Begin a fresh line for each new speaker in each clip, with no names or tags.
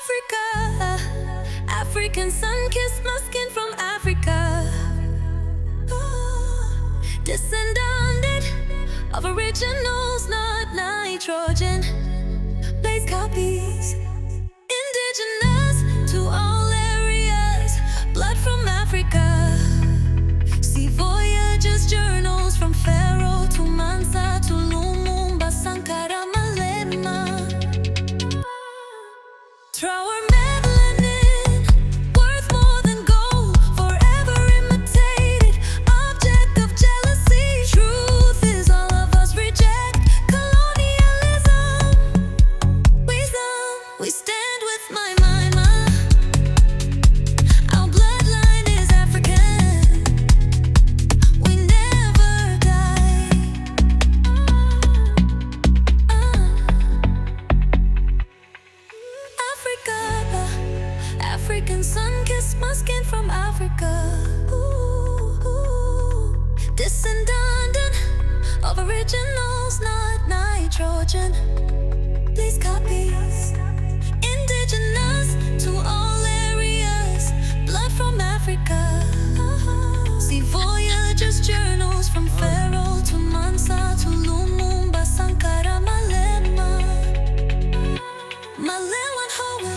Africa, African sun kissed my skin from Africa. Descendant of originals, not nitrogen. Blaze copies, indigenous to all areas. Blood from Africa. See voyages, journals from Pharaoh to Mansa to Lumumba, Sankara, Malema. Traore, melanin, worth more than gold, forever imitated, object of jealousy. Truth is all of us reject colonialism. We stand with my mind, our bloodline is African. We never die. Africa, African sun kissed my skin from Africa. Descendant of originals, not nitrogen. Please copies, indigenous to all areas. Blood from Africa. See voyages, journals from Pharaoh to Mansa to Lumumba, Sankara, Malema. Malema, how will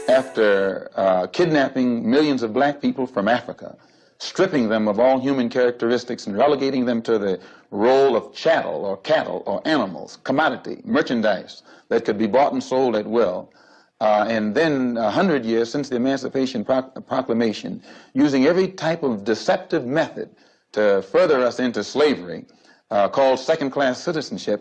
After kidnapping millions of black people from Africa, stripping them of all human characteristics and relegating them to the role of chattel or cattle or animals, commodity, merchandise that could be bought and sold at will, and then 100 years since the Emancipation Proclamation, using every type of deceptive method to further us into slavery, called second-class citizenship.